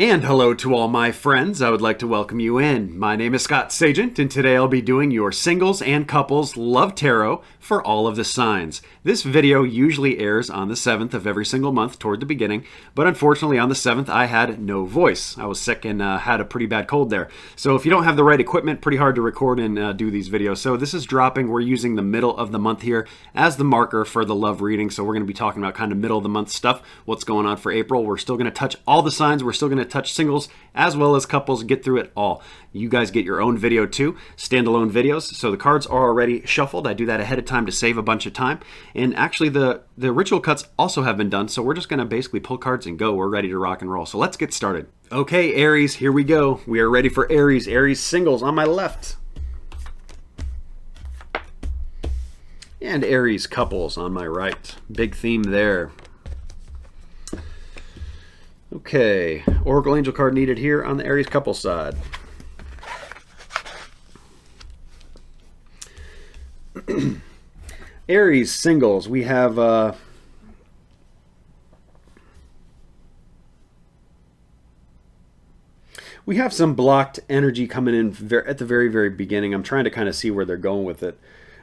And hello to all my friends. I would like to welcome you in. My name is Scott Sagent, and today I'll be doing your singles and couples love tarot for all of the signs. This video usually airs on the 7th of every single month toward the beginning, but unfortunately on the 7th I had no voice. I was sick and had a pretty bad cold there. So if you don't have the right equipment, pretty hard to record and do these videos. So this is dropping. We're using the middle of the month here as the marker for the love reading. So we're going to be talking about kind of middle of the month stuff, what's going on for April. We're still going to touch all the signs. We're still going to touch singles as well as couples, get through it all. You guys get your own video too, standalone videos. So the cards are already shuffled. I do that ahead of time to save a bunch of time. And actually the ritual cuts also have been done. So we're just going to basically pull cards and go. We're ready to rock and roll. So let's get started. Okay, Aries, here we go. We are ready for Aries. Aries singles on my left. And Aries couples on my right. Big theme there. Okay, Oracle Angel card needed here on the Aries couple side. Aries singles, we have some blocked energy coming in at the very beginning. I'm trying to kind of see where they're going with it.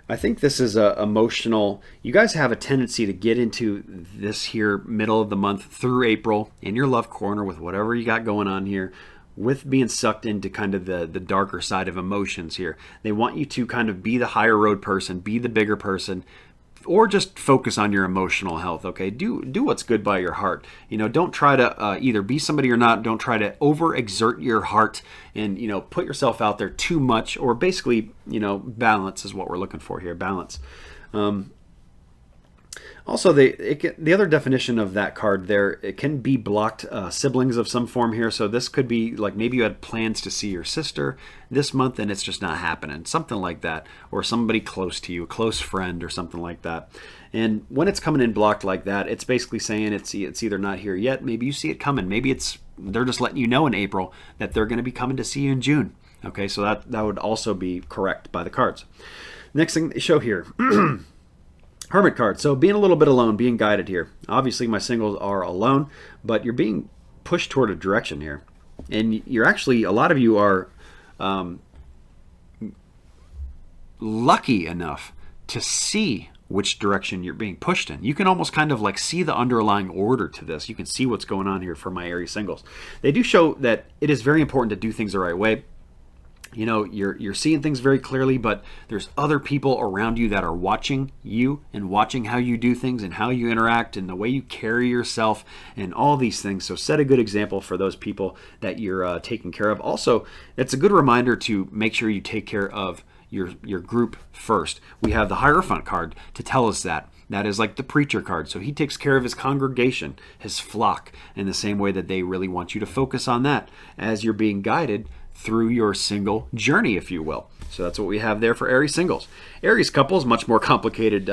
I think this is emotional. You guys have a tendency to get into this here middle of the month through April in your love corner with whatever you got going on here, with being sucked into kind of the darker side of emotions here. They want you to kind of be the higher road person, be the bigger person, or just focus on your emotional health, okay? Do what's good by your heart. You know, don't try to either be somebody or not. Don't try to overexert your heart and, you know, put yourself out there too much, or basically, you know, balance is what we're looking for here, balance. Also, the other definition of that card there, it can be blocked siblings of some form here. So this could be like maybe you had plans to see your sister this month and it's just not happening. Something like that. Or somebody close to you, a close friend or something like that. And when it's coming in blocked like that, it's basically saying it's either not here yet. Maybe you see it coming. Maybe they're just letting you know in April that they're going to be coming to see you in June. Okay, so that would also be correct by the cards. Next thing they show here. Hermit card. So being a little bit alone, being guided here. Obviously my singles are alone, but you're being pushed toward a direction here. And you're actually, a lot of you are lucky enough to see which direction you're being pushed in. You can almost kind of like see the underlying order to this. You can see what's going on here for my Aries singles. They do show that it is very important to do things the right way. You know, you're seeing things very clearly, but there's other people around you that are watching you and watching how you do things and how you interact and the way you carry yourself and all these things. So set a good example for those people that you're taking care of. Also, it's a good reminder to make sure you take care of your group first. We have the Hierophant card to tell us that. That is like the preacher card. So he takes care of his congregation, his flock, in the same way that they really want you to focus on that as you're being guided through your single journey, if you will. So that's what we have there for Aries singles. Aries couples, much more complicated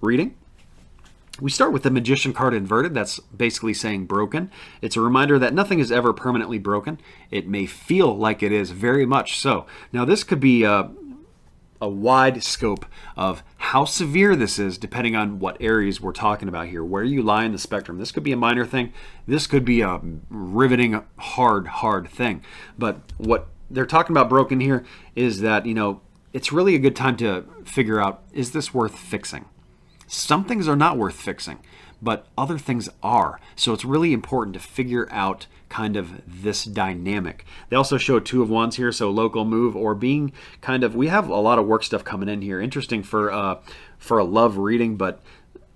reading. We start with the Magician card inverted. That's basically saying broken. It's a reminder that nothing is ever permanently broken. It may feel like it is, very much so. Now this could be a wide scope of how severe this is depending on what Aries we're talking about here, where you lie in the spectrum. This could be a minor thing. This could be a riveting, hard thing. But what they're talking about broken here is that, you know, it's really a good time to figure out, is this worth fixing? Some things are not worth fixing, but other things are. So it's really important to figure out kind of this dynamic. They also show Two of Wands here, so local move or being kind of, we have a lot of work stuff coming in here. Interesting for a love reading, but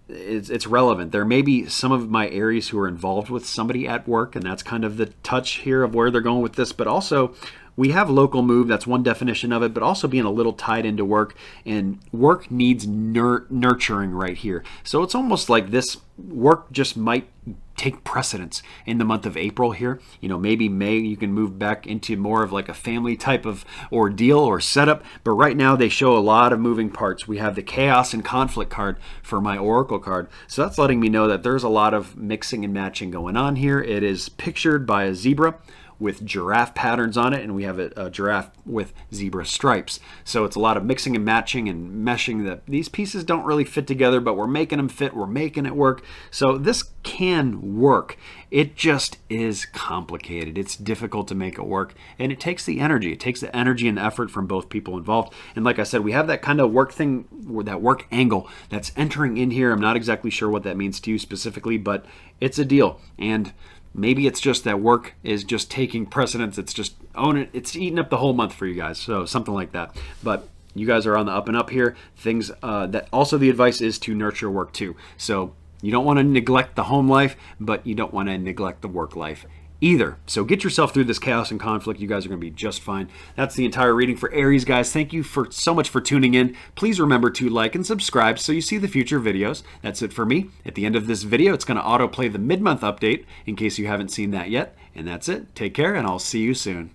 it's relevant. There may be some of my Aries who are involved with somebody at work, and that's kind of the touch here of where they're going with this. But also, we have local move, that's one definition of it, but also being a little tied into work, and work needs nurturing right here. So it's almost like this work just might take precedence in the month of April here. You know, maybe May you can move back into more of like a family type of ordeal or setup, but right now they show a lot of moving parts. We have the Chaos and Conflict card for my Oracle card. So that's letting me know that there's a lot of mixing and matching going on here. It is pictured by a zebra with giraffe patterns on it, and we have a giraffe with zebra stripes. So it's a lot of mixing and matching and meshing that these pieces don't really fit together, but we're making them fit, we're making it work. So this can work. It just is complicated. It's difficult to make it work, and it takes the energy. It takes the energy and effort from both people involved. And like I said, we have that kind of work thing, or that work angle that's entering in here. I'm not exactly sure what that means to you specifically, but it's a deal. And maybe it's just that work is just taking precedence. It's just owning it. It's eating up the whole month for you guys. So something like that. But you guys are on the up and up here. Things that also the advice is to nurture work too. So you don't want to neglect the home life, but you don't want to neglect the work life either. So get yourself through this chaos and conflict. You guys are going to be just fine. That's the entire reading for Aries, guys. Thank you so much for tuning in. Please remember to like and subscribe so you see the future videos. That's it for me. At the end of this video, it's going to autoplay the mid-month update in case you haven't seen that yet. And that's it. Take care, and I'll see you soon.